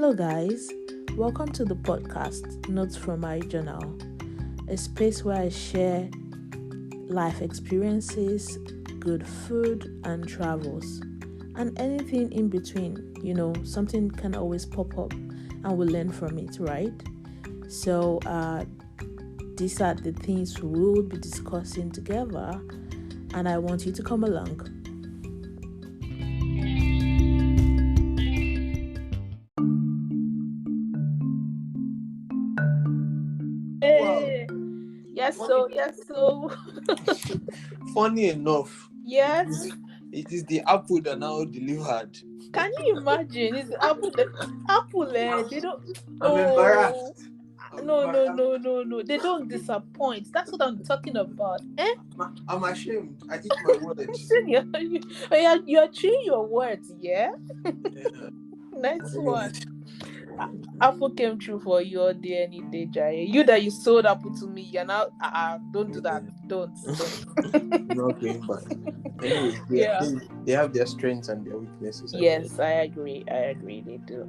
Hello, guys. Welcome to the podcast, Notes from My Journal, a space where I share life experiences, good food, and travels, and anything in between. Something can always pop up and we'll learn from it, right? So, these are the things we'll be discussing together, and I want you to come along. Hey. Yes, so. Funny enough, Yes. it is the apple that now delivered. Can you imagine? It's apple. They don't. I'm embarrassed. No. They don't disappoint. That's what I'm talking about. I'm ashamed. I eat my words. You're chewing your words, yeah? Yeah. Nice one. Apple came true for you all day, any day, Jai. You that you sold apple to me, you're now, don't do that. Don't. I'm not going back. Anyway, they have their strengths and their weaknesses. Yes, I agree. They do.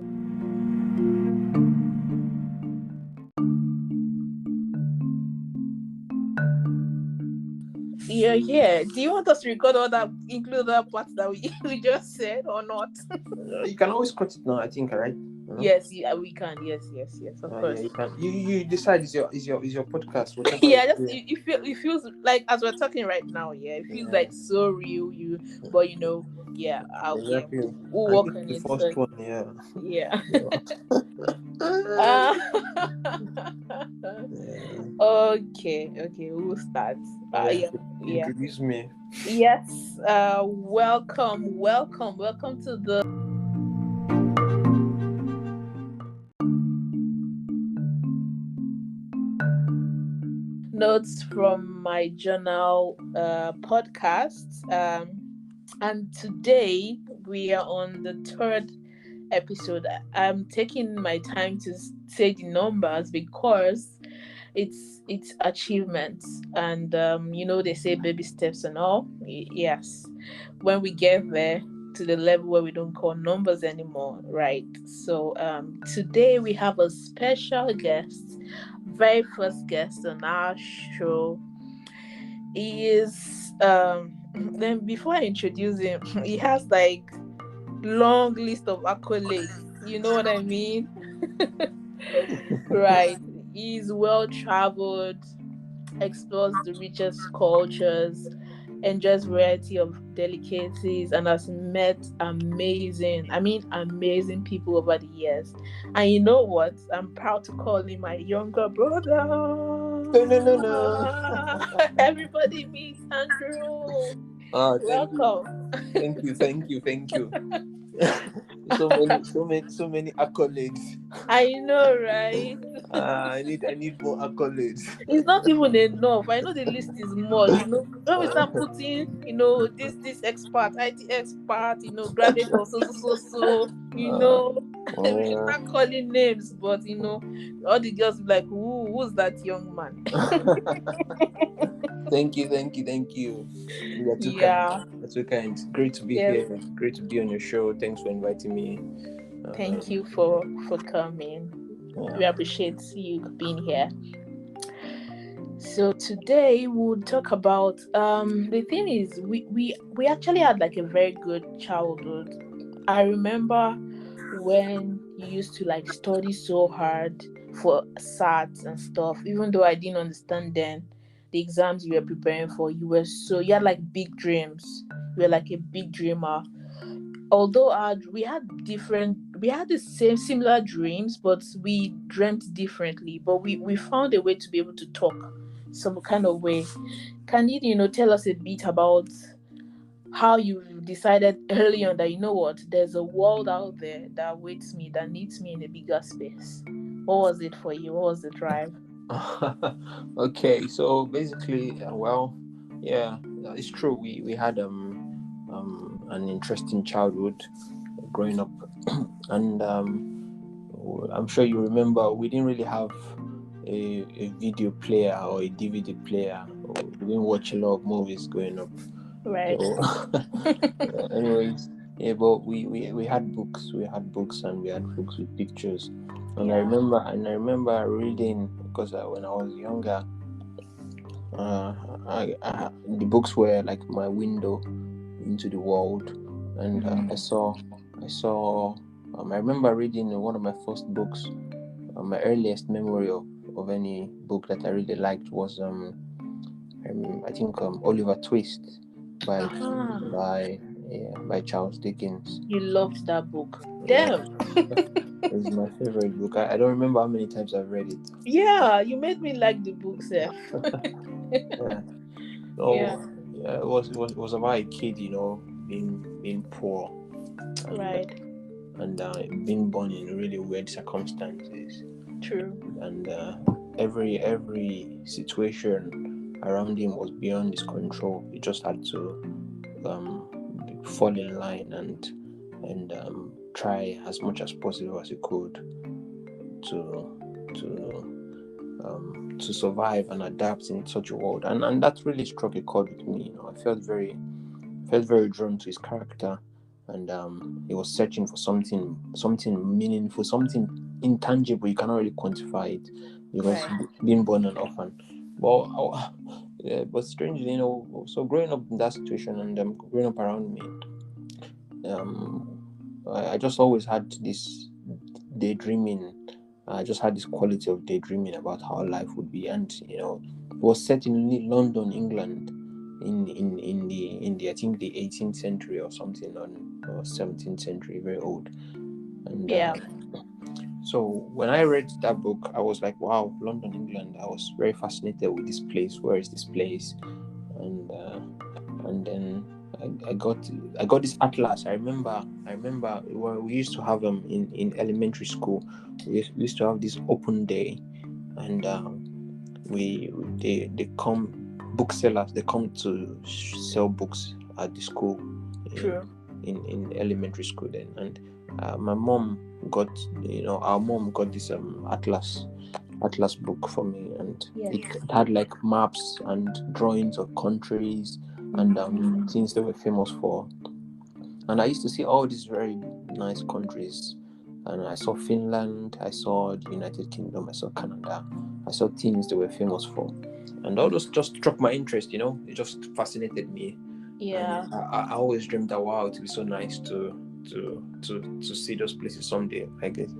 Yeah. Do you want us to record all that, include that part that we just said or not? You can always cut it now, I think, right? Yes, we can. Yes, of course. Yeah, you can. You decide. Is your podcast? It feels like as we're talking right now. Yeah, it feels like so real. But we'll work on the it. First one, yeah. Yeah. Yeah. Okay. We'll start. Introduce me. Yes. Welcome to the Notes from My Journal podcast. And today we are on the third episode. I'm taking my time to say the numbers because it's achievements, and they say baby steps and all. Yes, when we get there to the level where we don't call numbers anymore, right? So today we have a special guest, very first guest on our show. He is then before I introduce him, he has like long list of accolades. You know what I mean? Right. He's well traveled, explores the richest cultures, enjoys variety of delicacies, and has met amazing people over the years. And you know what? I'm proud to call him my younger brother. No. Everybody meet Andrew. Welcome. Thank you. so many accolades. I know, right? I need more accolades. It's not even enough. I know the list is more. When we start putting, this expert, IT expert, graduate also, we start calling names, but all the girls be like, who's that young man? Thank you. That's so kind. Great to be here. Great to be on your show. Thanks for inviting me. Thank you for coming. Yeah. We appreciate you being here. So today we'll talk about the thing is we actually had like a very good childhood. I remember when you used to like study so hard for SATs and stuff, even though I didn't understand then the exams you were preparing for. You had like big dreams. You were like a big dreamer. Although we had the same similar dreams, but we dreamt differently. But we found a way to be able to talk some kind of way. Can you tell us a bit about how you decided early on that there's a world out there that waits me, that needs me in a bigger space? What was it for you? What was the drive? Okay, so basically, it's true. We had an interesting childhood growing up, and I'm sure you remember we didn't really have a video player or a DVD player. We didn't watch a lot of movies growing up. Right. So, anyways, Yeah, but we had books. We had books, and we had books with pictures. And Yeah. I remember reading because when I was younger, uh, the books were like my window into the world, and I saw. I remember reading one of my first books. My earliest memory of any book that I really liked was I think Oliver Twist by Uh-huh. by by Charles Dickens. You loved that book. Yeah, Damn. it's my favorite book. I don't remember how many times I've read it. Yeah, you made me like the book, Seth. Yeah. Yeah, So yeah, it was about a kid, being poor and right. being born in really weird circumstances, True. and every situation around him was beyond his control. He just had to fall in line and try as much as possible as he could to to survive and adapt in such a world, and that really struck a chord with me. I felt very drawn to his character, and he was searching for something meaningful, something intangible. You cannot really quantify it because Right. being born an orphan. But yeah, but strangely, so growing up in that situation and growing up around me, I just always had this daydreaming. I just had this quality of daydreaming about how life would be, and it was set in London, England, in the I think the 18th century or something, or 17th century, very old. And Yeah. so when I read that book, I was like, wow, London, England. I was very fascinated with this place. Where is this place? And then I got this atlas. I remember we used to have them in elementary school. We used to have this open day, and they come, booksellers, they come to sell books at the school in True. in elementary school then. And my mom got our mom got this atlas book for me, and Yes. it had like maps and drawings of countries and things they were famous for. And I used to see all these very nice countries, and I saw Finland, I saw the United Kingdom, I saw Canada, I saw things they were famous for, and all those just struck my interest. It just fascinated me, Yeah. and I always dreamed that wow, it would be so nice to see those places someday, I guess.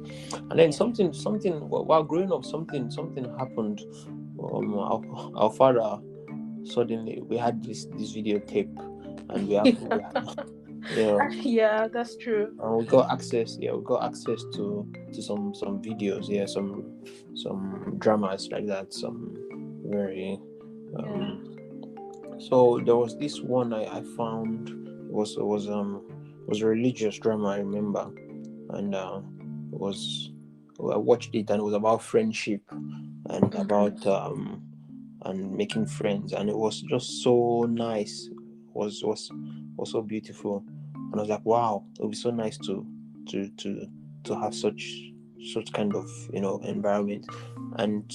And then Yeah. something while growing up, something happened. Our father, suddenly we had this videotape, and Yeah, that's true. we got access. Yeah, we got access to some videos. Yeah, some dramas like that. Some very. Yeah. So there was this one I found. It was a religious drama, I remember, and it was I watched it, and it was about friendship and about and making friends, and it was just so nice. Was so beautiful, and I was like, wow, it would be so nice to to to have such kind of environment. And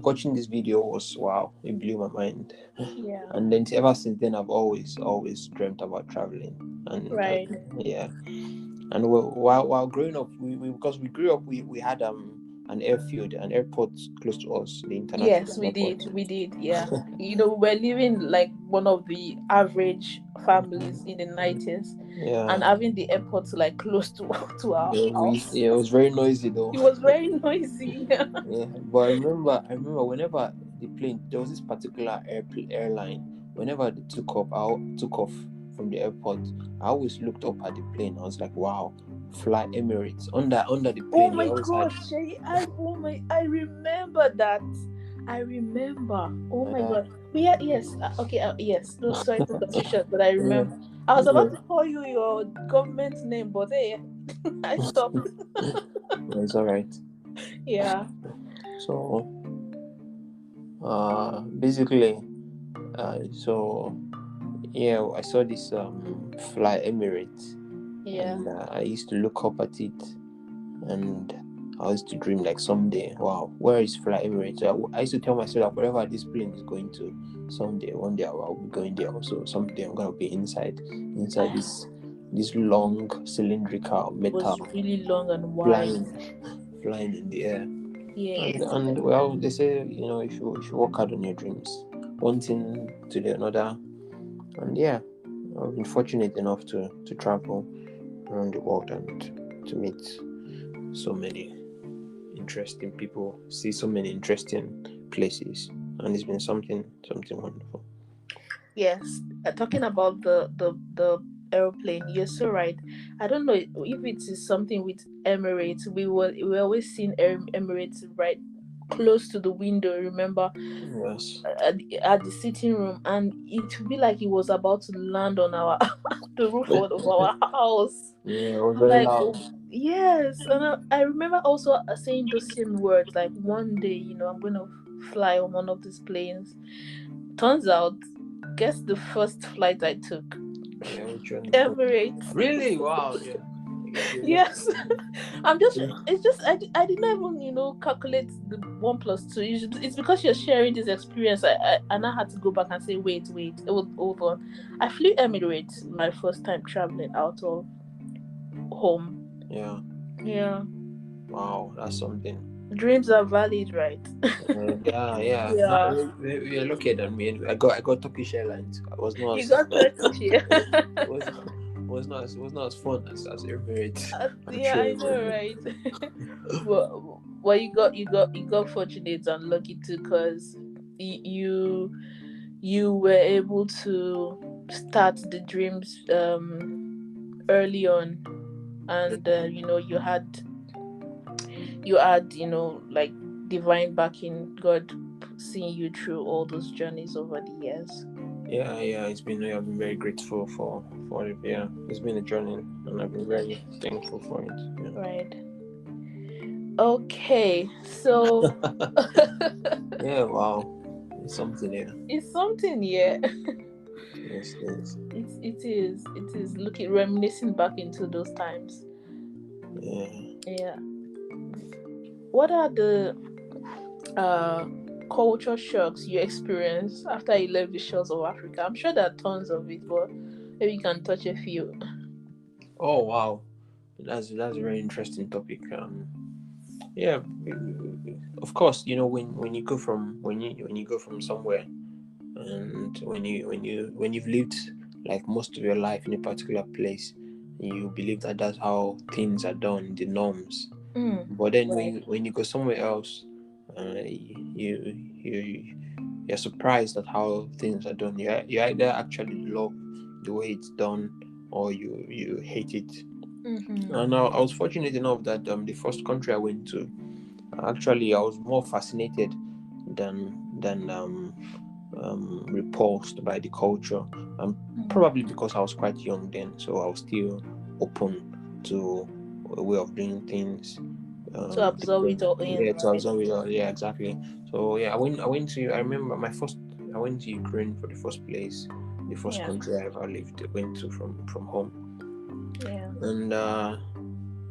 watching this video was wow, it blew my mind. Yeah. And then ever since then, I've always dreamt about traveling, and Right. yeah. And while growing up, because we grew up, we had an airfield, an airport close to us, the Yes, international we airport. did. We did. Yeah. We're living like one of the average families in the 90s, Yeah, and having the airport like close to to our house. it was very noisy though. It was very noisy. Yeah, but I remember whenever the plane, there was this particular airline. Whenever they took off from the airport, I always looked up at the plane. I was like, wow, fly Emirates. Under the Oh plane, they my always had. God, Shay! I remember that. I remember. Oh my Uh, God. We had, yes. Okay. Yes. No, sorry to cut you short, but I yeah, remember. I was yeah, about to call you your government name, but hey, I stopped. it's all right. Yeah. So, basically, so yeah, I saw this fly Emirates, Yeah. and I used to look up at it, and I used to dream like someday, wow, where is Fly Emirates? So I used to tell myself that wherever this plane is going to, someday, one day I'll be going there also. Someday I'm gonna be inside I, this this long cylindrical Was metal really long and wide. flying in the air. Yes. And well, they say, if you work hard on your dreams, one thing to the another. And yeah, I've been fortunate enough to travel around the world and to meet so many interesting people, see so many interesting places, and it's been something wonderful. Yes, talking about the aeroplane, you're so right. I don't know if it is something with Emirates. We always seen Emirates right close to the window. Remember, Yes. at the sitting room, and it would be like it was about to land on our the roof of our house. Yeah, it was I'm very like, loud. oh, yes, and I remember also saying those same words. Like one day, I'm gonna fly on one of these planes. Turns out, guess the first flight I took? Yeah, which one? Emirates. Really? Wow. Yeah. You're lucky. Yes. It's just, I did not even, calculate the 1 plus 2. It's because you're sharing this experience. And I had to go back and say, wait, hold on. I flew Emirates my first time traveling out of home. Yeah. Yeah. Wow, that's something. Dreams are valid, right? Yeah, yeah. No, Yeah. you're lucky than me. I got Turkish Airlines. I was not You as got Turkish here. was not as fun as Emirates. I'm Yeah, I sure. know, right? Well, you got fortunate and lucky too, because you were able to start the dreams early on, and you had like divine backing, God seeing you through all those journeys over the years. Yeah. I've been very grateful for it. Yeah, it's been a journey, and I've been very thankful for it. Right. Okay, so Yeah. Wow, it's something. Yeah. it's something, yeah. Yes, it is. It is looking, reminiscing back into those times. Yeah. Yeah. What are the uh culture shocks you experienced after you left the shores of Africa? I'm sure there are tons of it, but maybe you can touch a few. Oh wow, that's a very interesting topic. Yeah, of course. When you go from when you go from somewhere, and when you've lived like most of your life in a particular place, you believe that that's how things are done, the norms. But then when Right. you go somewhere else, you're surprised at how things are done. You either actually love the way it's done, or you hate it. Mm-hmm. And I was fortunate enough that the first country I went to, actually I was more fascinated than repulsed by the culture. Probably because I was quite young then, so I was still open to a way of doing things. To absorb it all in, Yeah, to right? absorb it all. Yeah, exactly. So yeah, I went to. I remember I went to Ukraine for the first place, the first Yeah. country I ever lived. Went to from home, Yeah. and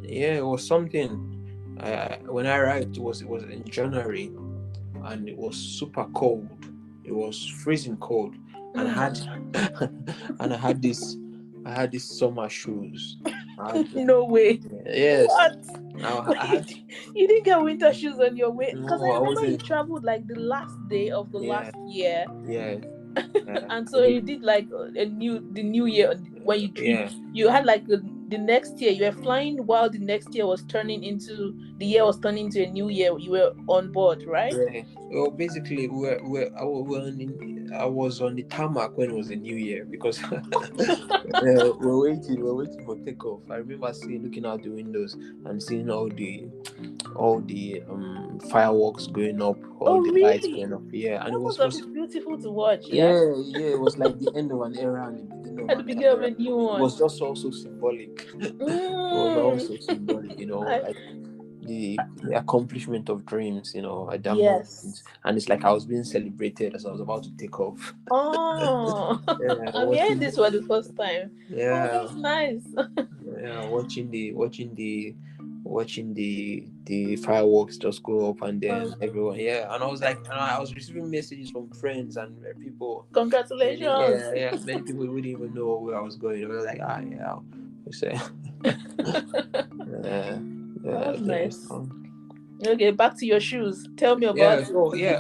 yeah, it was something. When I arrived, it was in January, and it was super cold. It was freezing cold, and I had and I had these summer shoes. I had, No way. yes, What? I had. You didn't get winter shoes on your way? Because I No, I remember you wasn't. traveled like the last day of the Yeah, last year, yeah, yeah. and I so did. you did like the new year when Yeah, you had like the next year. You were flying while the next year was turning into the year was turning into a new year. You were on board, right? yeah. Well, basically, I was on the tarmac when it was the New Year, because we're waiting for takeoff. I remember looking out the windows and seeing all the fireworks going up, all Oh, the lights really? going up. Yeah, and That it was must have was been beautiful to watch. Yeah, yeah, it was like the end of an era and the beginning of at the another beginning of era. a new It was one. just also symbolic. It was Mm. also symbolic, I, like the accomplishment of dreams, at that moment. yes. And it's like I was being celebrated as I was about to take off. Oh, Yeah, I'm hearing watching. this for the first time. Oh, Yeah, that's nice. yeah, watching the fireworks just go up, and then Um, everyone. Yeah, and I was receiving messages from friends and people. Congratulations. Many people wouldn't even know where I was going. They were like, yeah, You say, yeah, That yeah, was yeah. nice. Okay, back to your shoes. Tell me about it.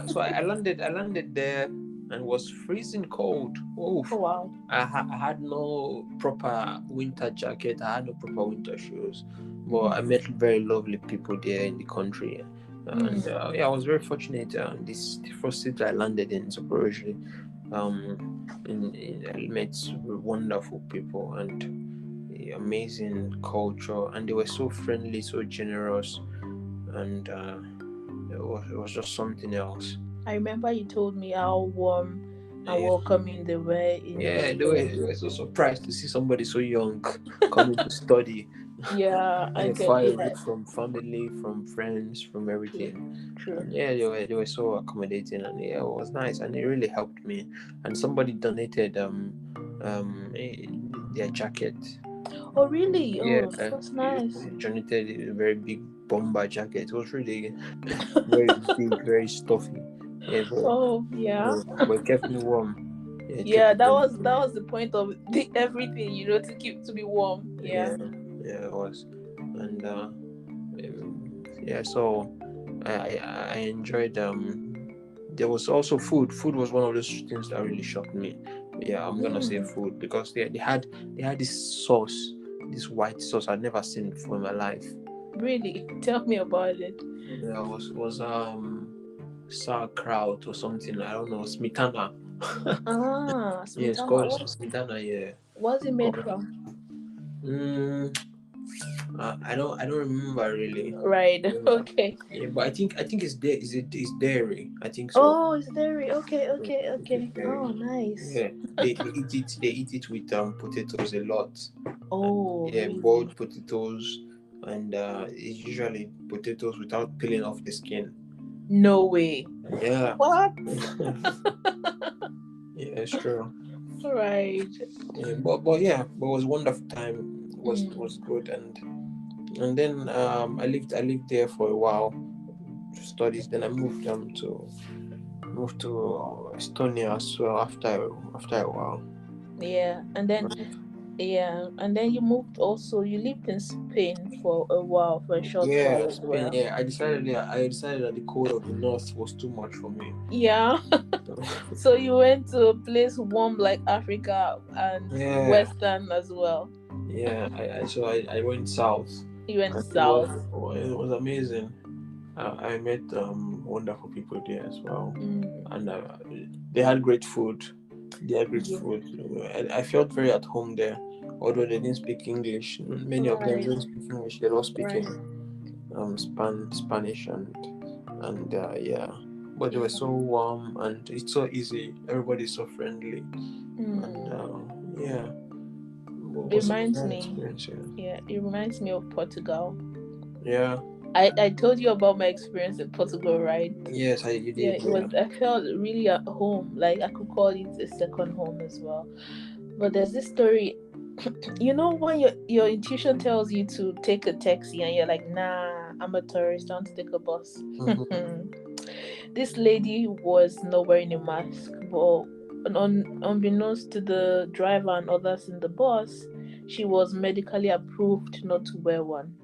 So I landed there and was freezing cold. Oh, Oh wow. I had no proper winter jacket. I had no proper winter shoes. But I Mm. met very lovely people there in the country, and Mm. yeah, I was very fortunate. This the first city I landed in Zaporozhye. I met wonderful people and amazing culture, and they were so friendly, so generous, and it was just something else. I remember you told me how warm and Yeah, welcoming they were in yeah, Ukraine. they were so surprised to see somebody so young coming to study. Yeah, I Yeah, can. far away Yeah, from family, from friends, from true, everything. true. And yeah, they were so accommodating, and yeah, it was nice, and it really helped me. And somebody donated their jacket. Oh really? Yeah, Oh, that's nice. they donated a very big bomber jacket. It was really very big, very stuffy. Yeah, Oh yeah. but it kept me warm. Yeah, it kept Yeah, me warm. that was the point of the everything, you know, to keep to be warm. Yeah. Yeah, yeah, it was, and yeah, so I enjoyed. There was also food. Food was one of those things that really shocked me. Yeah, I'm gonna say Mm, food because they had this sauce, this white sauce I'd never seen before in my life. really? Tell me about it. Yeah, it was sauerkraut or something. I don't know, smitana. Ah, Yeah, it's smetana. called What? smitana. Yeah. What's it made Oh, from? mm, I don't remember really. Right. Yeah, Okay. yeah, but I think it's dairy. I think so. Oh, it's dairy. Okay, Yeah, okay, I think it's okay. dairy. Oh, nice. Yeah, they eat it with potatoes a lot. Oh, Yeah, really? boiled potatoes, and it's usually potatoes without peeling off the skin. No way. Yeah. What? Yeah, it's true. Right. Yeah, but yeah, but it was a wonderful time. It Mm. was good, and then I lived there for a while to studies. Then I moved to Estonia as well after a while. Yeah, and then yeah, and then you moved also. You lived in Spain for a while, for a short Yeah, while as Spain. well. Yeah, I decided that the cold of the north was too much for me. Yeah. So you went to a place warm like Africa and Yeah, Western as well. yeah. I went south, You went and south. it was amazing. I met wonderful people there as well, Mm. and they had great food. They had great Yeah. food. I felt very at home there, although they didn't speak English. Many of them Right. didn't speak English. They were speaking Right. Spanish and yeah. But they were Yeah. so warm and it's so easy. Everybody's so friendly and Mm. yeah, It was a reminds great me. experience. Yeah. Yeah, it reminds me of Portugal. Yeah. I told you about my experience in Portugal, right? Yes, you Yeah, did. it Yeah. was. I felt really at home. Like I could call it a second home as well. But there's this story. You know when your intuition tells you to take a taxi and you're like, nah, I'm a tourist. I want to take a bus. Mm-hmm. This lady was not wearing a mask, but unbeknownst to the driver and others in the bus, she was medically approved not to wear one.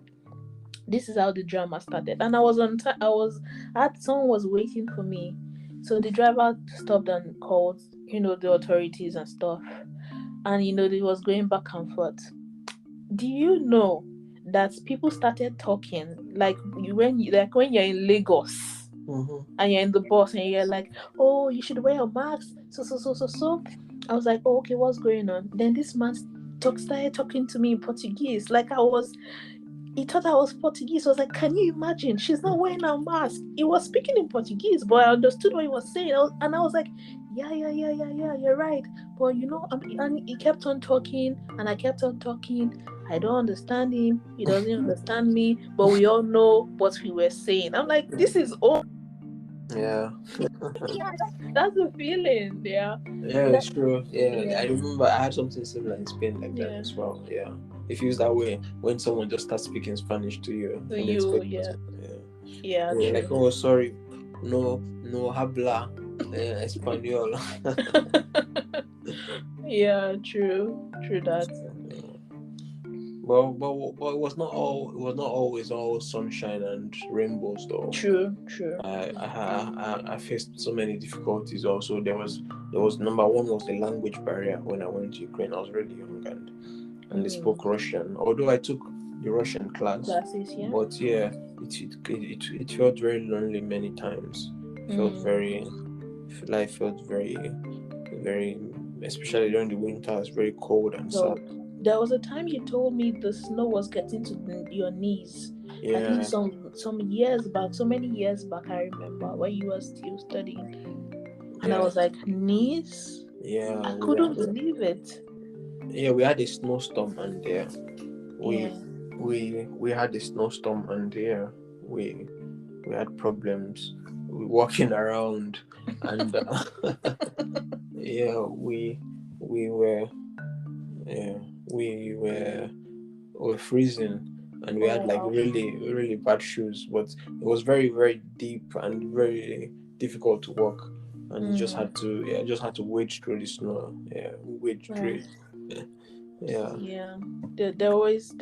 This is how the drama started, and I was on time. I had someone was waiting for me, so the driver stopped and called, the authorities and stuff, and they was going back and forth. Do you know that people started talking like when you're in Lagos Mm-hmm. and you're in the bus and you're like, oh, you should wear a mask. So. I was like, oh, okay, what's going on? Then this man started talking to me in Portuguese, like he thought I was Portuguese. I was like, can you imagine? She's not wearing a mask. He was speaking in Portuguese, but I understood what he was saying. And I was like, yeah, you're right. But and he kept on talking, and I kept on talking. I don't understand him. He doesn't understand me. But we all know what we were saying. I'm like, this is all. Yeah. Yeah, that's the feeling. Yeah. Yeah, it's true. Yeah, Yeah. I remember I had something similar in Spain like that Yeah. as well. Yeah, it feels that way when someone just starts speaking Spanish to you So and you, expect yeah. yeah. Yeah, You're like, true. oh, sorry, no habla español. Yeah, true. True that. but it was not always all sunshine and rainbows though. True, true. I faced so many difficulties. Also, there was number one was the language barrier when I went to Ukraine. I was really young and they spoke Russian. Although I took the Russian class, Classes, yeah. but yeah, it felt very lonely many times. Life felt very very, especially during the winters, very cold and So sad. there was a time you told me the snow was getting to your knees. I think Yeah, some years back, so many years back, I remember when you were still studying, and I yeah, was like, knees. yeah. I couldn't believe it. We had a snowstorm and we Yeah. we had a snowstorm and we we had problems walking around and yeah we were yeah we were freezing and we Oh had like wow. really really bad shoes, but it was very very deep and very difficult to walk, and just had to wade through the snow. Wade through Wow. it. Yeah. Yeah. There always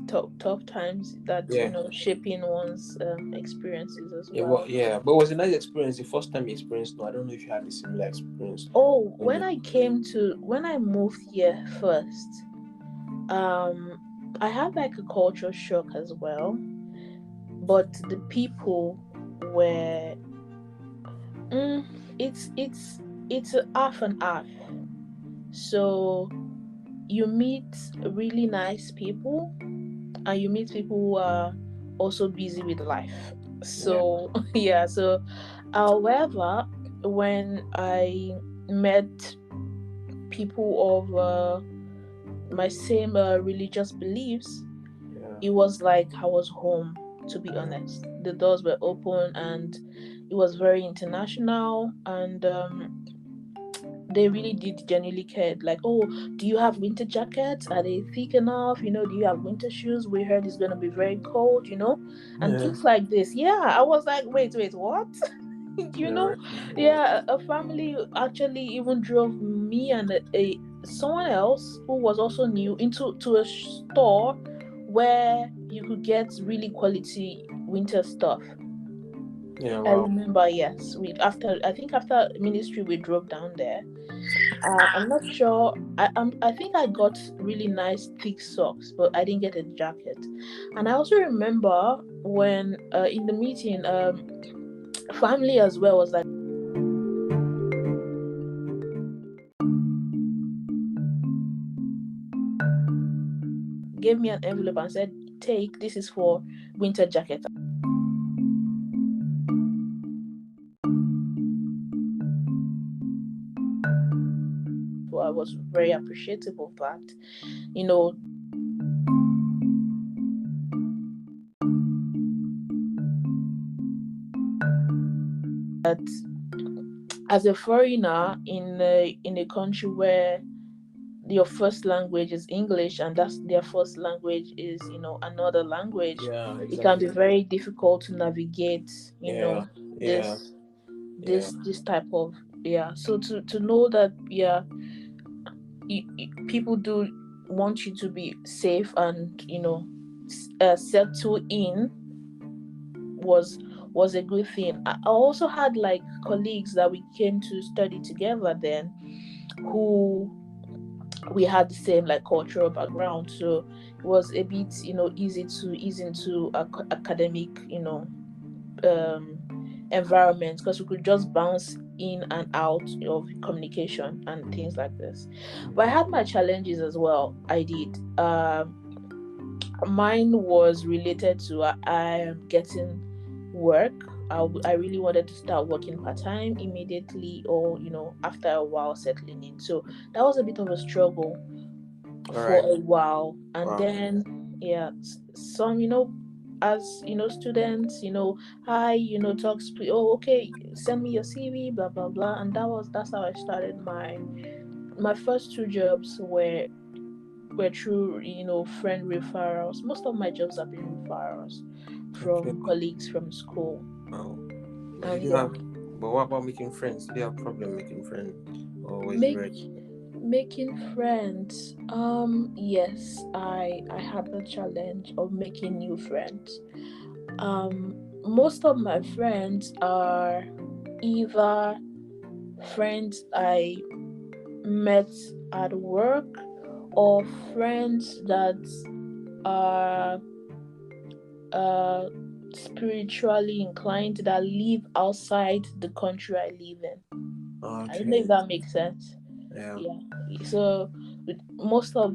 tough times that Yeah. shaping one's experiences as Yeah, well, well. yeah, but it was a nice experience. The first time you experienced snow, I don't know if you had a similar experience. Oh, When when I moved here first, I had like a culture shock as well, but the people were mm, it's a half and half. So you meet really nice people, and you meet people who are also busy with life. yeah, So yeah, so however, when I met people of my same religious beliefs, yeah, it was like I was home, to be honest. The doors were open and it was very international, and they really did genuinely care. Like, oh, do you have winter jackets? Are they thick enough? Do you have winter shoes? We heard it's gonna be very cold, and yeah, things like this. Yeah, I was like, wait, what? you yeah, know, yeah, yeah, a family actually even drove me and someone else who was also new into to a store where you could get really quality winter stuff. yeah. I Wow. remember, yes. After ministry we drove down there. I'm not sure. I think I got really nice thick socks, but I didn't get a jacket. And I also remember when in the meeting, family as well was like, gave me an envelope and said, "Take, this is for winter jacket." So I was very appreciative of that. You know, that as a foreigner in a country where your first language is English and that's their first language is another language, Yeah, it can be exactly. very difficult to navigate Yeah, yeah, this yeah, this type of, yeah. So to know that, yeah, people do want you to be safe and settle in was was a good thing. I also had like colleagues that we came to study together then, who we had the same like cultural background, so it was a bit easy to ease into academic um environment, because we could just bounce in and out of communication and things like this. But I had my challenges as well. I did. Mine was related to I am getting work. I really wanted to start working part-time immediately, or after a while settling in. So that was a bit of a struggle all for right. a while. And Wow. then yeah, some as students, hi, talk, oh, okay, send me your CV, blah blah blah. And that's how I started. My first two jobs were through friend referrals. Most of my jobs have been referrals Okay. from colleagues from school. Wow. But And yeah, but what about making friends? Did you have problem making friends? Or was it make very Making friends. Yes, I had the challenge of making new friends. Most of my friends are either friends I met at work or friends that are uh spiritually inclined that live outside the country I live in. I don't know if Okay. that makes sense. Yeah. Yeah. So with most of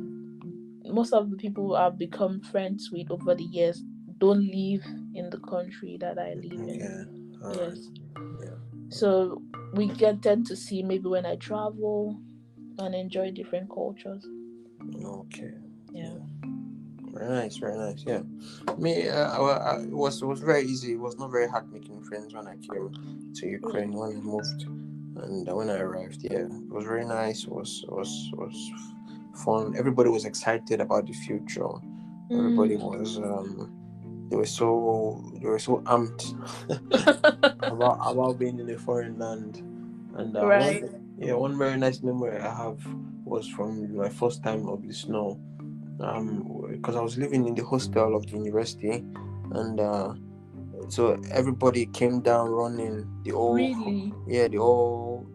the people I've become friends with over the years don't live in the country that I live in. Okay. All right. Yes. Yeah. So we get tend to see maybe when I travel and enjoy different cultures. Okay. Yeah. Yeah. Very nice. Very nice. Yeah. Me, it was very easy. It was not very hard making friends when I came to Ukraine Mm. when I moved, and when I arrived. Yeah, it was very nice. It was fun. Everybody was excited about the future. Everybody Mm. was they were so amped about being in a foreign land. And Right. one very nice memory I have was from my first time of the snow. Because I was living in the hostel of the university, and so everybody came down running. Really? The whole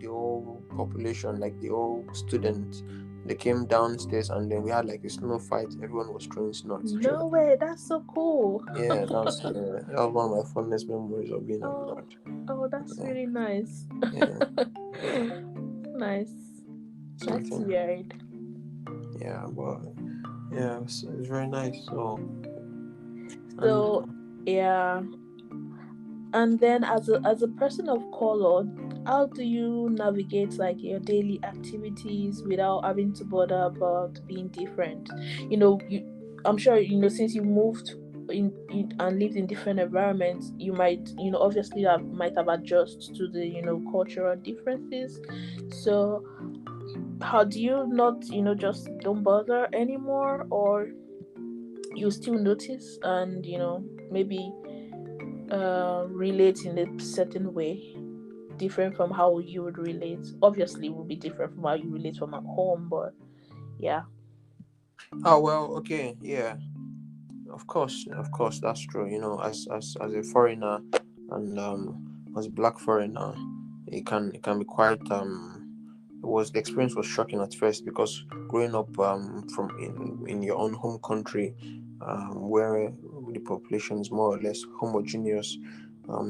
population, like the whole students, they came downstairs, and then we had like a snow fight. Everyone was throwing snow at each other. No way. That's so cool. Yeah, that was one of my fondest memories of being Oh, abroad. oh, that's Yeah, really nice. yeah. Nice. So I That's think, weird. yeah, but yeah, it was very nice. So, and So, yeah. And then as a person of color, how do you navigate like your daily activities without having to bother about being different? I'm sure since you moved in and lived in different environments, you might obviously might have adjusted to the cultural differences. So how do you not just don't bother anymore, or you still notice and maybe relate in a certain way different from how you would relate? Obviously it will be different from how you relate from at home, but yeah. oh well, okay, yeah. Of course, that's true. As a foreigner, and as a black foreigner, it can be quite the experience was shocking at first, because growing up from in your own home country, where the population is more or less homogeneous,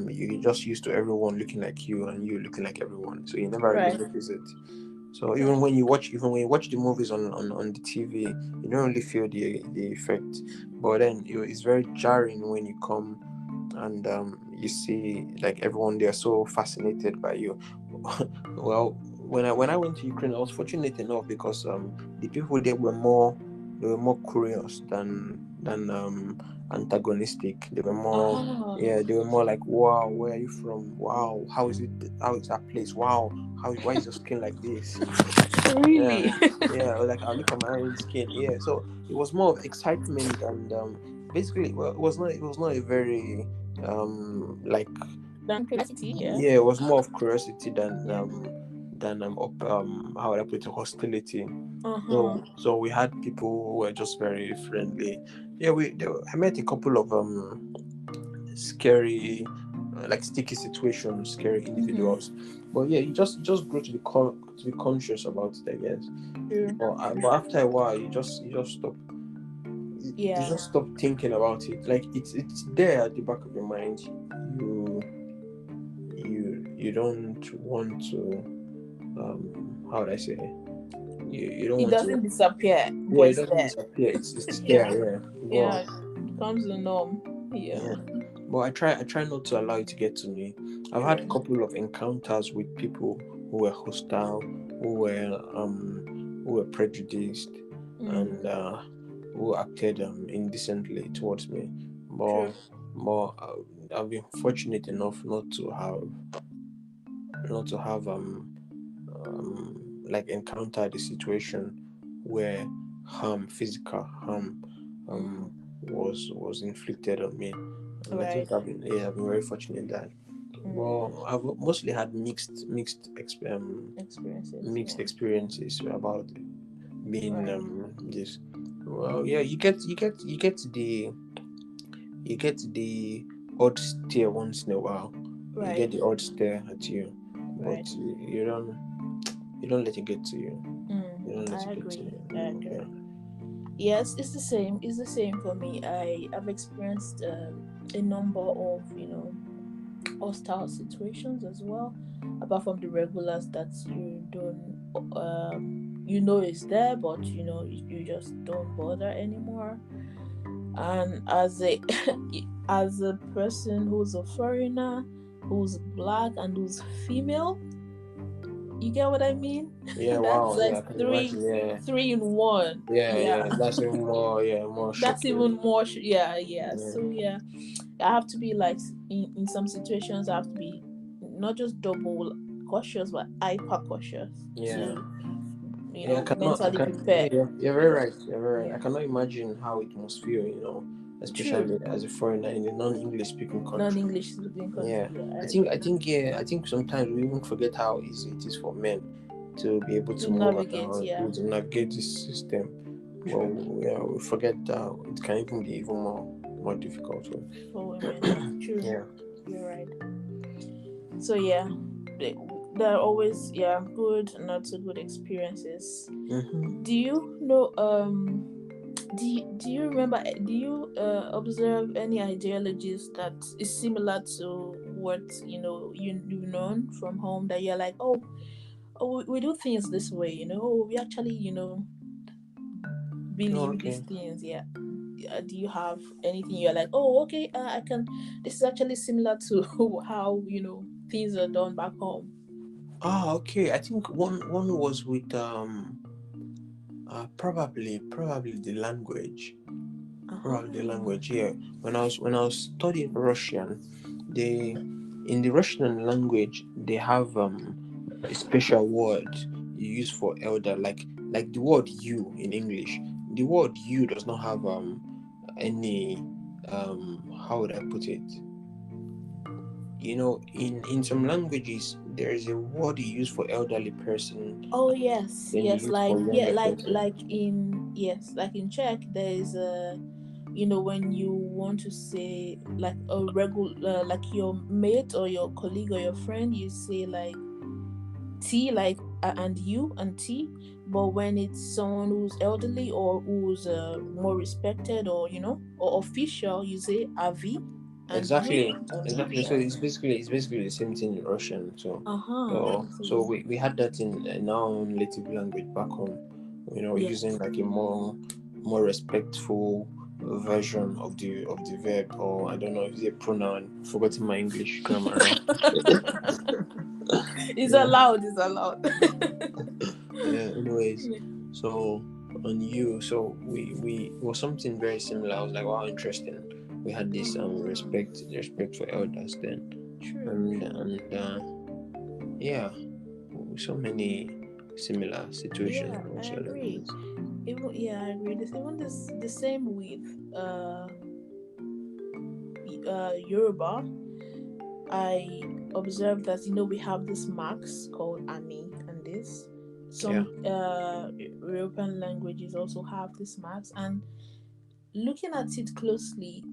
you're just used to everyone looking like you and you looking like everyone, so you never really Right. notice it. So Right. even when you watch the movies on the TV, you don't really feel the effect. But then it's very jarring when you come, and you see like everyone, they're so fascinated by you. Well, when I went to Ukraine, I was fortunate enough, because the people there were more curious than antagonistic. They were more, Ah, yeah, they were more like, wow, where are you from? Wow, how is that place? Wow, why is your skin like this? Yeah, really? yeah. Or like, I look at my own skin. Yeah, so it was more of excitement, and basically, well, it was not a very like, Than curiosity, yeah. yeah, it was more of curiosity Yeah. how would I put it, hostility. Uh-huh. So we had people who were just very friendly. Yeah, I met a couple of scary, like sticky situations, scary Mm-hmm. individuals. But yeah, you just grow to be conscious about it, I guess. True. But after a while, you just stop. You Yeah. just stop thinking about it. Like, it's there at the back of your mind. You you don't want to, how would I say, you don't It want to. doesn't disappear, Yeah, but it it's doesn't there. disappear. It's there. Yeah. Yeah. Yeah. But It becomes the norm. Yeah. yeah, but I try not to allow it to get to me. I've had a True. couple of encounters with people who were hostile, who were prejudiced, Mm. and who acted indecently towards me. But True. I've been fortunate enough not to have like encountered a situation where physical harm Mm. was inflicted on me, and I Right. think I've been very fortunate that. Well, I've mostly had Experiences. mixed Yeah. experiences about being Right. this. Well, yeah, you get the odd stare once in a while. You Right. get the odd stare at you, but Right. you don't let it get to you. You don't let I it get to agree. you. I Yeah. agree. Yes, it's the same. It's the same for me. I've experienced a number of hostile situations as well, apart from the regulars that you don't is there, but you just don't bother anymore. And as a as a person who's a foreigner, who's black and who's female, you get what I mean? Yeah. That's Wow. like Yeah, I can three imagine. Yeah. three in one. Yeah. Yeah. Yeah. That's even more. Yeah, more That's shocking. even more yeah, yeah. Yeah. So yeah, I have to be like in some situations I have to be not just double cautious but hyper cautious Yeah. to Yeah, I mentally can, yeah, prepare. you're very Yeah, right. You're very right. I yeah. cannot imagine how it must feel, True. especially as a foreigner in a non-English speaking country. Non-English speaking Yeah, country. Yeah, I I agree. think, yeah, I think sometimes we even forget how easy it is for men to be able To to move navigate. around, Yeah. to navigate this system. True. Well, yeah, we forget that it can even be even more difficult. For women. True. Yeah. You're right. So yeah, they, there are always good and not so good experiences. Mm-hmm. Do you know do you remember do you observe any ideologies that is similar to what you've known from home, that you're like, oh, we do things this way, we actually believe these Okay. things, yeah. Do you have anything you're like, oh, okay, I can, this is actually similar to how things are done back home? Ah, okay. I think one was with probably the language. Probably the Uh-huh. language, yeah. When I was studying Russian, they in the Russian language they have a special word you use for elder, like the word you in English. The word you does not have any how would I put it? In some languages there is a word you use for elderly person, Oh yes, then you yes, use like for yeah, younger person. like in Czech, there is a, when you want to say like a regular, like your mate or your colleague or your friend, you say like T, like and you and T. But when it's someone who's elderly or who's more respected, or or official, you say Avi and you Exactly, and you. exactly. So Yeah. it's basically the same thing in Russian. So, Uh huh. so, So so we had that in our own native language back home. Using yes. like a more respectful version of the verb, or I don't know if it's a pronoun. Forgotten my English grammar now. It's Yeah, allowed. It's allowed. yeah. Anyways, so on you, so we it was something very similar. I was like, wow, interesting. We had this respect for elders then, True, and true. and yeah, so many similar situations Yeah, I also like agree. this. Even yeah, I agree. This even this the same with Yoruba. I observed that we have this marks called Ami and this. Yeah, Some European languages also have this marks, and looking at it closely,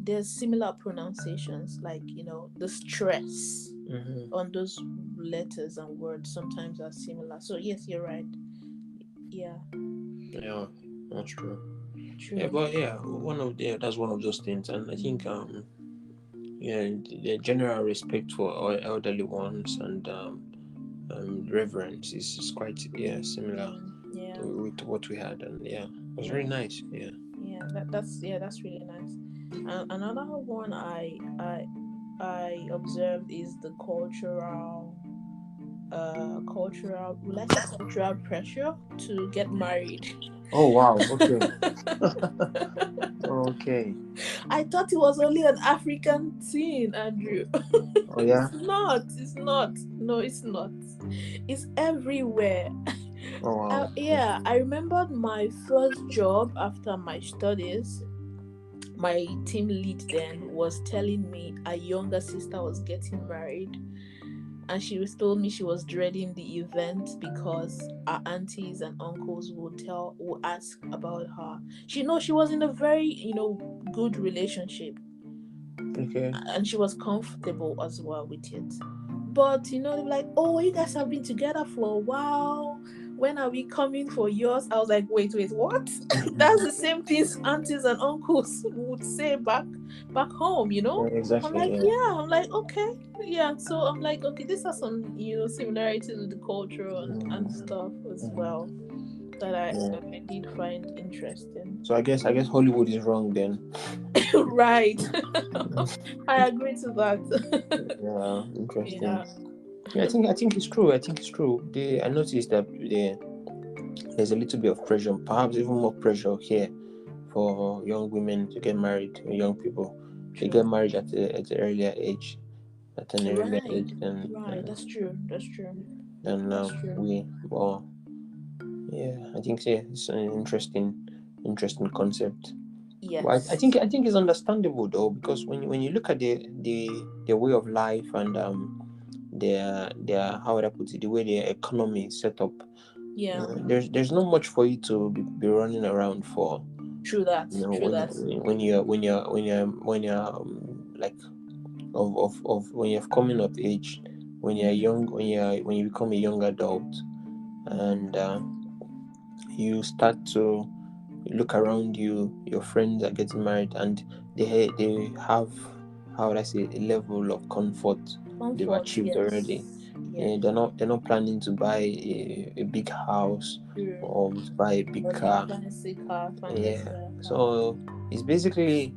there's similar pronunciations, like the stress mm-hmm. on those letters and words sometimes are similar. So yes, you're right. Yeah, Yeah, that's true. Yeah, true. but yeah, that's one of those things, and I think yeah, the general respect for our elderly ones and reverence is quite similar Yeah, with what we had, and yeah, it was very yeah, nice. Yeah. yeah. That's really nice. And another one I observed is the cultural, will I say cultural pressure to get married. Oh wow. Okay. Okay. I thought it was only an African thing, Andrew. Oh yeah. It's not. No, it's not. It's everywhere. Oh wow. Yeah, I remembered my first job after my studies. my team lead then was telling me a younger sister was getting married, and she was told me she was dreading the event because our aunties and uncles would ask about her. She know she was in a very good relationship, Okay. and she was comfortable as well with it. But they're like, oh, you guys have been together for a while. When are we coming for yours? I was like, wait, what? That's the same things aunties and uncles would say back home, Yeah, I'm exactly. like, Yeah. yeah, I'm like, okay. Yeah. So I'm like, okay, these are some, similarities with the culture and Mm, stuff as mm, well that I yeah. that I did find interesting. So I guess Hollywood is wrong then. Right. I agree to that. Yeah, interesting. Yeah. Yeah, I think it's true. I think it's true. I noticed that there's a little bit of pressure, perhaps even more pressure here for young women to get married, or young people. They get True. married at an earlier age, at an earlier Right. age than Right. That's true. That's true. than That's true. we. Well, yeah, I think yeah, it's an interesting concept. Well, I think Yes. I think it's understandable though, because when you look at their way of life and their how would I put it, the way their economy is set up, Yeah. there's not much for you to be running around for. True that. True When that. you're like of when you're coming of age, when you're Mm-hmm. young, when you become a young adult, Mm-hmm. and you start to look around you, your friends are getting married, and they have, how would I say, a level of comfort they've Comfort. achieved already. Yes. Yeah, Yes. they're not planning to buy a big house True. or to buy a big Or the car. fancy Yeah, car. so it's basically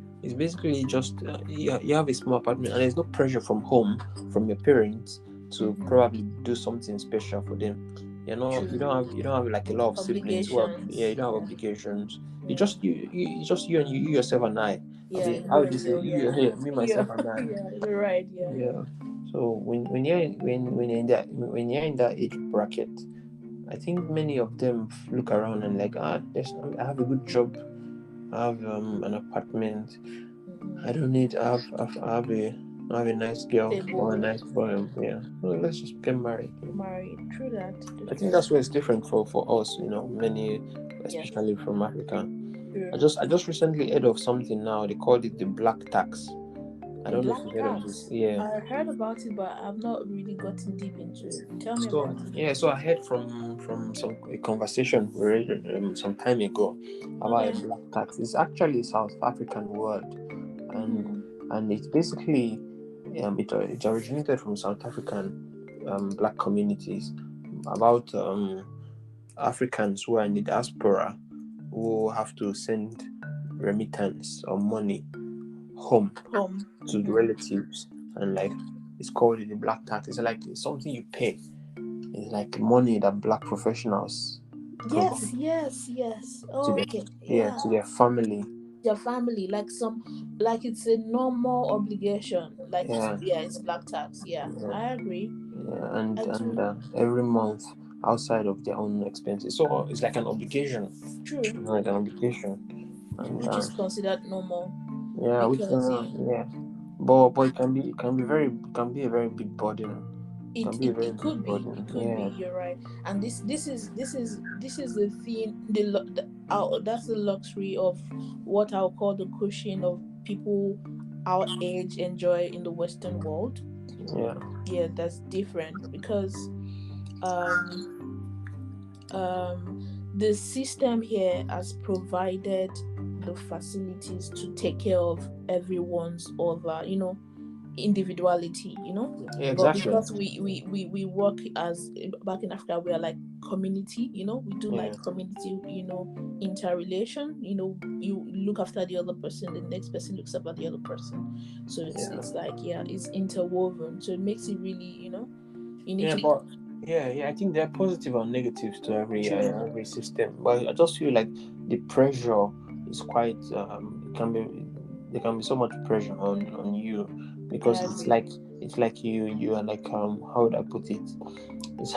just you have a small apartment, and there's no pressure from home, from your parents, to Mm-hmm. probably do something special for them. You True. don't have like a lot of siblings who have, yeah, you Obligations. don't have Yeah. obligations. You Yeah. just you just you and you yourself and I. Yeah. Okay, how You would you and say you. you, Yeah. yeah, me, Yeah. myself, and I? Yeah. You're right. Yeah. Yeah. So when you're in that age bracket, I think many of them look around and like, I have a good job, I have an apartment. I Mm-hmm. don't need. I have a nice girl or a Stable. nice boy. Yeah. So let's just get married. Married. True that. I That's think true. that's where it's different for us. Many, Yes. especially from Africa. I True. just I just recently heard of something now. They called it the black tax. I The don't know if black you heard of this. tax. Yeah. I heard about it, but I've not really gotten deep into it. Tell me So about it. yeah, so I heard from some a conversation we read some time ago about a Okay. black tax. It's actually a South African word, and Mm-hmm. it's basically it originated from South African black communities about Africans who are in the diaspora who have to send remittance or money home Home. to the Mm-hmm. relatives, and like it's called the black tax. It's like it's something you pay. It's like money that black professionals Yes, provide yes, yes. to their, Okay, yeah, yeah. to their family. Your family, like it's a normal obligation. Like Yeah, it's black tax. Yeah, yeah, I agree. yeah. and I and do. uh, every month outside of their own expenses. So it's like an obligation, True, like an obligation, and which is considered normal yeah, which because yeah, but it can be a very big burden. It can it, be a it, very it big could be, burden. Yeah, you're right. And this is the thing, that's the luxury of what I'll call the cushion of people our age enjoy in the Western world. yeah, Yeah, that's different because um um the system here has provided the facilities to take care of everyone's other individuality, yeah, but exactly. because we work as back in Africa, we are like community, we do Yeah, like community, interrelation, you look after the other person, the next person looks after the other person, so it's yeah. it's like, yeah, it's interwoven, so it makes it really, Yeah, uniquely but yeah, I think there are positive and negatives to true. every system. But I just feel like the pressure is quite. It can be there can be so much pressure on you, I because it's agree. like you are like, how would I put it? It's,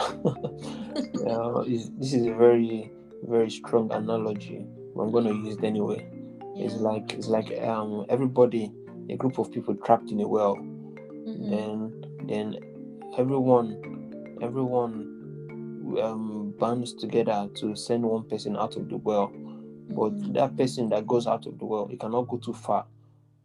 this is a very very strong analogy, but I'm gonna use it anyway. Yeah. It's like everybody, a group of people trapped in a well. Mm-hmm. Then everyone bands together to send one person out of the well. But Mm-hmm. that person that goes out of the well, he cannot go too far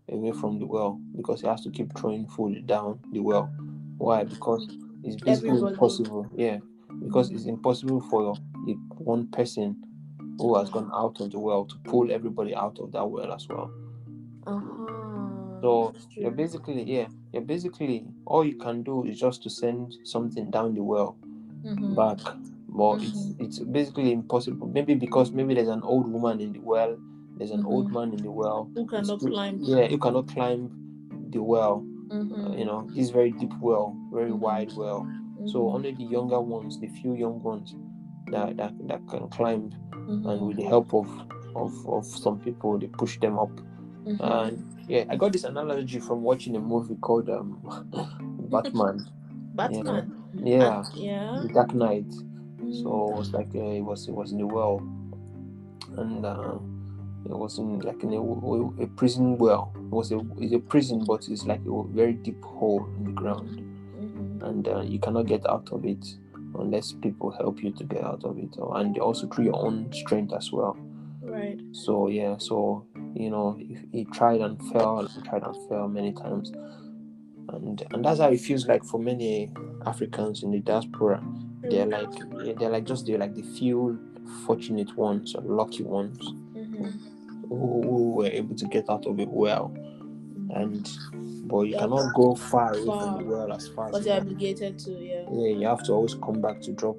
away from the well because he has to keep throwing food down the well. Why? Because it's basically Everybody. impossible. Yeah, because it's Mm-hmm. impossible for the one person To who has go. gone out of the well to pull everybody out of that well as well. Uh-huh. So That's true. you're basically all you can do is just to send something down the well back, Mm-hmm. but Mm-hmm. it's basically impossible. Maybe because maybe there's an old woman in the well, there's an old Mm-hmm. man in the well. Who It's cannot too, climb? yeah, you cannot climb the well. Mm-hmm. This very deep well, very wide Mm-hmm. well. So Mm-hmm. only the younger ones, the few young ones that can climb, and with the Mm-hmm. help of some people, they push them up. And Mm-hmm. yeah, I got this analogy from watching a movie called Batman. Yeah, Batman. And yeah, yeah. The Dark Knight. So it Mm. was like it was in the well, and it was in like in a prison well. It's a prison, but it's like a very deep hole in the ground, Mm-hmm. Mm-hmm. and you cannot get out of it unless people help you to get out of it, and also through your own strength as well. Right. So yeah, so if he tried and fell and tried and fell many times, and that's how it feels like for many Africans in the diaspora. They're True. like they're like the few fortunate ones or lucky ones Mm-hmm. who were able to get out of it well. Mm-hmm. And but you You have cannot go far away from the far well as far as because you you're want. obligated to, yeah, Yeah, you have to always come back to drop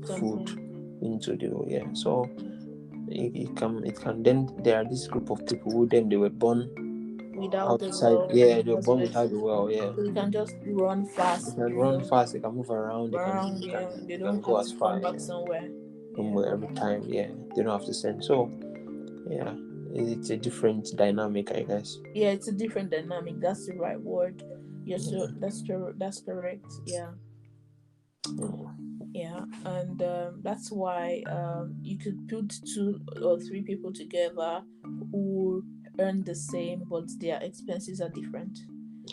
food something. into the so it can then there are this group of people who then they were born Without the outside. well in Yeah, the they were first born place. without the well. Yeah, So you can just run they fast, can run fast, they can move around, around, yeah. They they don't can go have as to far, come back yeah, somewhere. Yeah. somewhere every time. Yeah, they don't have to send. So yeah, it's a different dynamic, I guess. Yeah, it's a different dynamic. That's the right word. Yes, Yeah. so that's correct. Yeah. Mm. Yeah, and that's why you could put two or three people together who earn the same, but their expenses are different.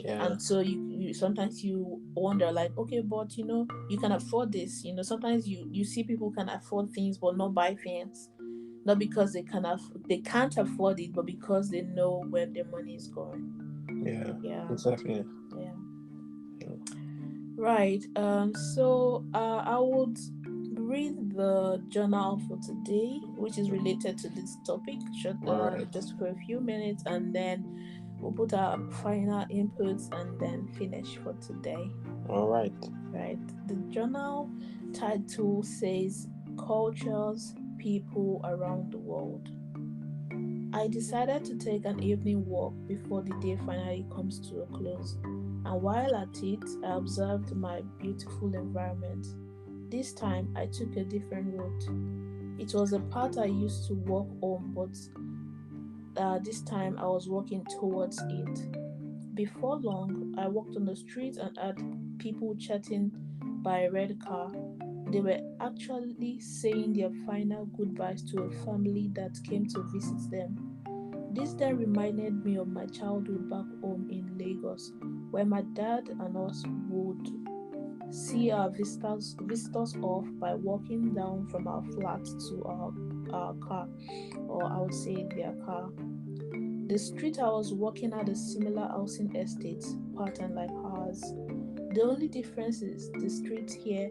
Yeah. And so you sometimes you wonder like, okay, but you can afford this. Sometimes you see people can afford things but not buy things, not because they can't afford it, but because they know where their money is going. Yeah. Yeah. Exactly. Yeah. Yeah. Right. So I would read the journal for today, which is related to this topic, All right. just for a few minutes, and then we'll put our final inputs and then finish for today. All right. Right. The journal title says "Cultures, People Around the World." I decided to take an evening walk before the day finally comes to a close, and while at it, I observed my beautiful environment. This time, I took a different route. It was a path I used to walk home, but this time I was walking towards it. Before long, I walked on the street and had people chatting by a red car. They were actually saying their final goodbyes to a family that came to visit them. This then reminded me of my childhood back home in Lagos, where my dad and us would see our visitors off by walking down from our flat to our car, or I would say their car. The street I was walking had a similar housing estate pattern like ours. The only difference is the streets here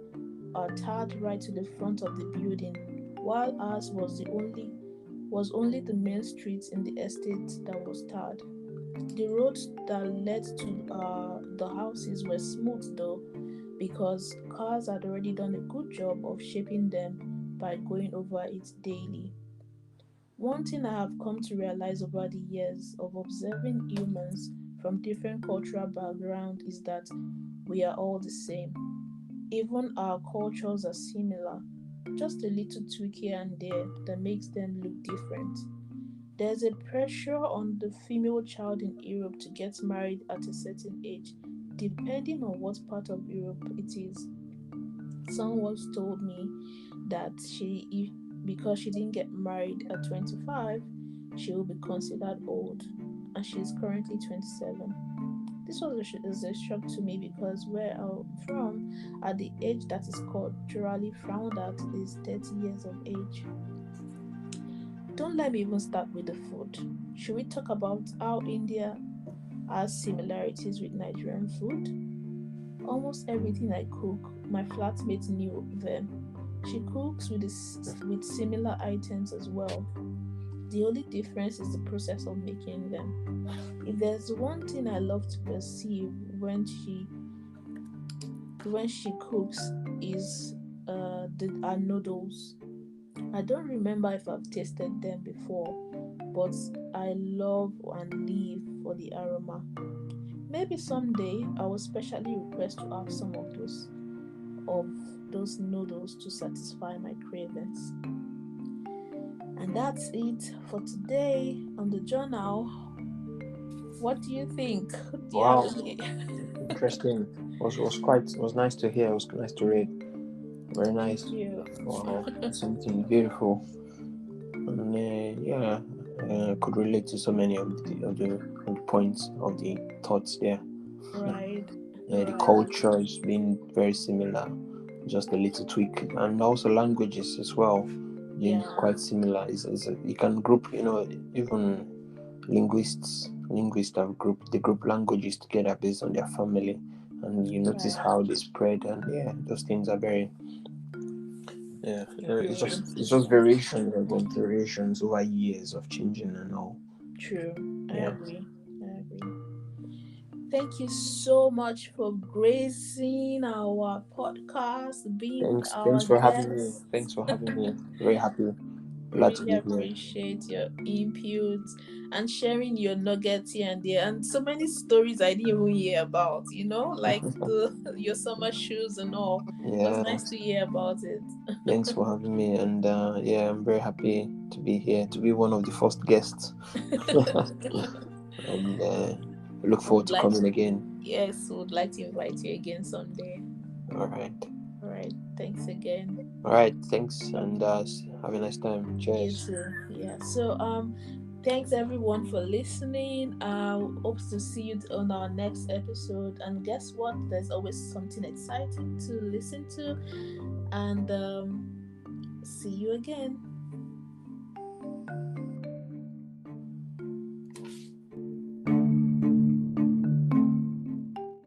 are tarred right to the front of the building, while ours was only the main street in the estate that was tarred. The roads that led to the houses were smooth though, because cars had already done a good job of shaping them by going over it daily. One thing I have come to realize over the years of observing humans from different cultural backgrounds is that we are all the same. Even our cultures are similar, just a little tweak here and there that makes them look different. There's a pressure on the female child in Europe to get married at a certain age, depending on what part of Europe it is. Someone once told me that because she didn't get married at 25, she will be considered old, and she's currently 27. This was is a shock to me because where I'm from, at the age that is culturally frowned at is 30 years of age. Don't let me even start with the food. Should we talk about how India has similarities with Nigerian food? Almost everything I cook, my flatmate knew them. She cooks with similar items as well. The only difference is the process of making them. If there's one thing I love to perceive when she cooks is her noodles. I don't remember if I've tasted them before, but I love and live for the aroma. Maybe someday I will specially request to have some of those noodles to satisfy my cravings. And that's it for today on the journal. What do you think? Do you have Wow, any? interesting. Was nice to hear. It was nice to read. Very Thank nice. you. Wow, something beautiful. And yeah, could relate to so many of the points of the thoughts there. Right, The right. culture is being very similar, just a little tweak, and also languages as well being Yeah, quite similar. You can group, even linguists have grouped the group languages together based on their family, and you notice right. how they spread, and yeah, those things are very True, it's just variations over years of changing and all. true. I Yeah. agree. I agree. Thank you so much for gracing our podcast, being Thanks our for having me. guest. Thanks for having me. Very happy. Glad to Really be here. appreciate your input and sharing your nuggets here and there, and so many stories I didn't even hear about. Like the your summer shoes and all. It was Yeah. nice to hear about it. Thanks for having me. And yeah, I'm very happy to be here, to be one of the first guests. And look forward would to like coming again. Yes, would like to invite you again someday. All right. All right. Thanks again. All right. Thanks. And have a nice time. You Cheers. too. Yeah. So thanks everyone for listening. Hope to see you on our next episode. And guess what? There's always something exciting to listen to. And see you again.